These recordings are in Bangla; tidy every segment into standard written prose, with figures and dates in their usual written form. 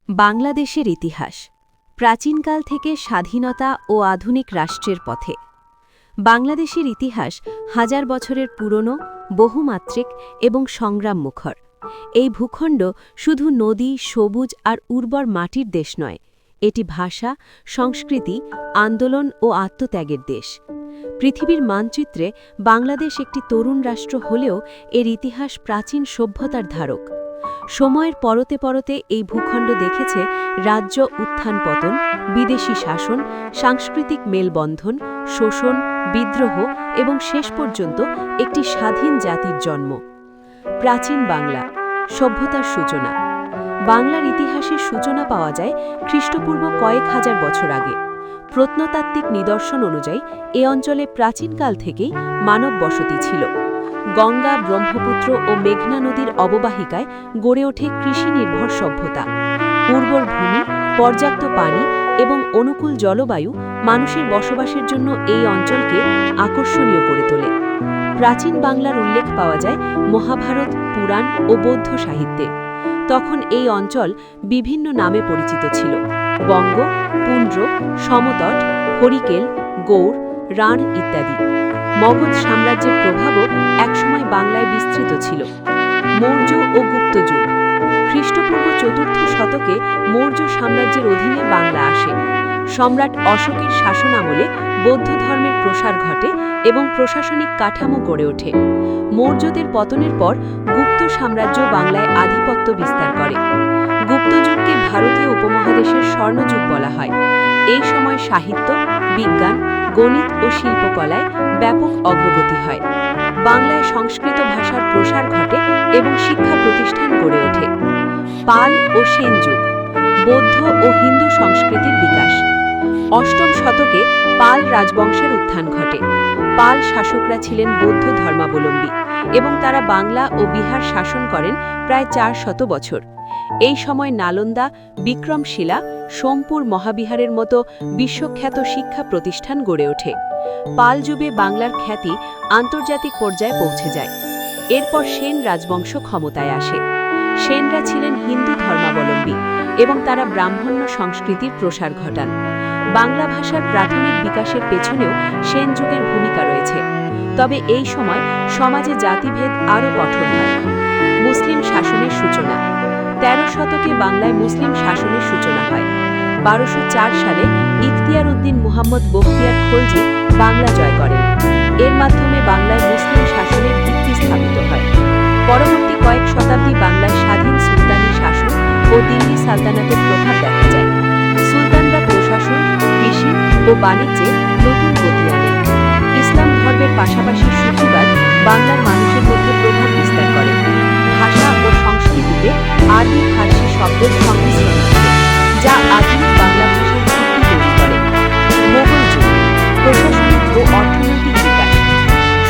বাংলাদেশের ইতিহাস প্রাচীনকাল থেকে স্বাধীনতা ও আধুনিক রাষ্ট্রের পথে। বাংলাদেশের ইতিহাস হাজার বছরের পুরনো, বহুমাত্রিক এবং সংগ্রামমুখর। এই ভূখণ্ড শুধু নদী, সবুজ আর উর্বর মাটির দেশ নয়, এটি ভাষা, সংস্কৃতি, আন্দোলন ও আত্মত্যাগের দেশ। পৃথিবীর মানচিত্রে বাংলাদেশ একটি তরুণ রাষ্ট্র হলেও এর ইতিহাস প্রাচীন সভ্যতার ধারক। সময়ের পরতে পরতে এই ভূখণ্ড দেখেছে রাজ্য উত্থান-পতন, বিদেশি শাসন, সাংস্কৃতিক মেলবন্ধন, শোষণ, বিদ্রোহ এবং শেষ পর্যন্ত একটি স্বাধীন জাতির জন্ম। প্রাচীন বাংলা সভ্যতার সূচনা। বাংলার ইতিহাসের সূচনা পাওয়া যায় খ্রিস্টপূর্ব কয়েক হাজার বছর আগে। প্রত্নতাত্ত্বিক নিদর্শন অনুযায়ী এ অঞ্চলে প্রাচীনকাল থেকেই মানব বসতি ছিল। গঙ্গা, ব্রহ্মপুত্র ও মেঘনা নদীর অববাহিকায় গড়ে ওঠে কৃষি-নির্ভর সভ্যতা। উর্বর ভূমি, পর্যাপ্ত পানি এবং অনুকূল জলবায়ু মানুষের বসবাসের জন্য এই অঞ্চলকে আকর্ষণীয় করে তোলে। প্রাচীন বাংলার উল্লেখ পাওয়া যায় মহাভারত, পুরাণ ও বৌদ্ধ সাহিত্যে। তখন এই অঞ্চল বিভিন্ন নামে পরিচিত ছিল: বঙ্গ, পুন্ড্র, সমতট, হরিকেল, গৌড়, রাঢ় ইত্যাদি। মগধ সাম্রাজ্যের প্রভাবও একসময় বাংলায় বিস্তৃত ছিল। মৌর্য ও গুপ্ত যুগ। খ্রিস্টপূর্ব ৪র্থ শতকে মৌর্য সাম্রাজ্যের অধীনে বাংলা আসে। সম্রাট অশোকের শাসনামলে বৌদ্ধ ধর্মের প্রসার ঘটে এবং প্রশাসনিক কাঠামো গড়ে ওঠে। মৌর্যদের পতনের পর গুপ্ত সাম্রাজ্য বাংলায় আধিপত্য বিস্তার করে। গুপ্ত যুগকে ভারতীয় উপমহাদেশের স্বর্ণযুগ বলা হয়। এই সময় সাহিত্য, বিজ্ঞান, গণিত ও শিল্পকলায় ব্যাপক অগ্রগতি হয়। বাংলায় সংস্কৃত ভাষার প্রসার ঘটে এবং শিক্ষা প্রতিষ্ঠান গড়ে ওঠে। পাল ও সেন যুগ। বৌদ্ধ ও হিন্দু সংস্কৃতির বিকাশ। অষ্টম শতকে পাল রাজবংশের উত্থান ঘটে। পাল শাসকরা ছিলেন বৌদ্ধ ধর্মাবলম্বী এবং তারা বাংলা ও বিহার শাসন করেন প্রায় ৪০০ বছর। এই সময় নালন্দা, বিক্রমশিলা, সোমপুর মহাবিহারের মতো বিশ্বখ্যাত শিক্ষা প্রতিষ্ঠান গড়ে ওঠে। পাল যুগে বাংলার খ্যাতি আন্তর্জাতিক পর্যায়ে পৌঁছে যায়। এরপর সেন রাজবংশ ক্ষমতায় আসে। সেনরা ছিলেন হিন্দু ধর্মাবলম্বী এবং তারা ব্রাহ্মণ্য সংস্কৃতির প্রসার ঘটান। বাংলা ভাষার প্রাথমিক বিকাশের পেছনেও সেন যুগের ভূমিকা রয়েছে। তবে এই সময় সমাজে জাতিভেদ আরও কঠোর হয়। মুসলিম শাসনের সূচনা। ১৩ শতকে বাংলায় মুসলিম শাসনের সূচনা হয়। ১২০৪ সালে ইখতিয়ার উদ্দিন মুহাম্মদ বখতিয়ার খলজি বাংলা জয় করেন। এর মাধ্যমে বাংলায় মুসলিম শাসনের ভিত্তি স্থাপিত হয়। পরবর্তী কয়েক শতাব্দী বাংলায় স্বাধীন সুলতানি শাসন ও দিল্লি সালতানাতের প্রভাব দেখা যায়। সুলতানরা প্রশাসন, কৃষি ও বাণিজ্যে নতুন গতি আনেন। ইসলাম ধর্মের পাশাপাশি সুফিবাদ বাংলার মানুষের মধ্যে প্রভাব বিস্তার করে। ভাষা ও সংস্কৃতিতে আরবি ফার্সি শব্দের সংমিশ্রণ ঘটে, যা আধুনিক বাংলা ভাষার ভিত্তি তৈরি করে। মোগল যুগ। প্রশাসনিক ও অর্থনৈতিক বিকাশ।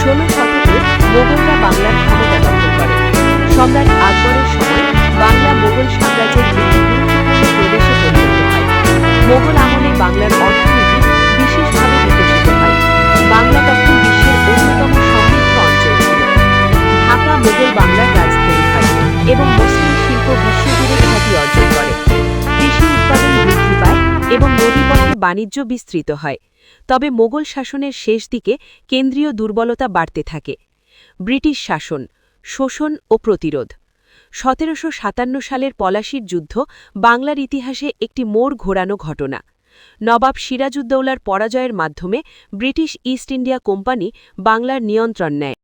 ১৬ শতকে মোগলরা বাংলার ক্ষমতা দখল করে। সম্রাট আকবরের সময় বাংলা মোগল সাম্রাজ্যের একটি গুরুত্বপূর্ণ প্রদেশে পরিণত হয়। মোগল আমলে বাংলার অর্থনীতি বিশেষভাবে বিকশিত হয়। বাংলা তখন বিশ্বের অন্যতম সমৃদ্ধ অঞ্চল ছিল। ঢাকা মোগল বাংলার রাজধানী হয় এবং মুসলিম শিল্প বিশ্বজুড়ে খ্যাতি অর্জন করে। কৃষি উৎপাদন বৃদ্ধি পায় এবং নদীপথে বাণিজ্য বিস্তৃত হয়। তবে মোগল শাসনের শেষ দিকে কেন্দ্রীয় দুর্বলতা বাড়তে থাকে। ব্রিটিশ শাসন, শোষণ ও প্রতিরোধ। ১৭৫৭ সালের পলাশীর যুদ্ধ বাংলার ইতিহাসে একটি মোড় ঘোরানো ঘটনা। নবাব সিরাজউদ্দৌলার পরাজয়ের মাধ্যমে ব্রিটিশ ইস্ট ইন্ডিয়া কোম্পানি বাংলার নিয়ন্ত্রণ নেয়।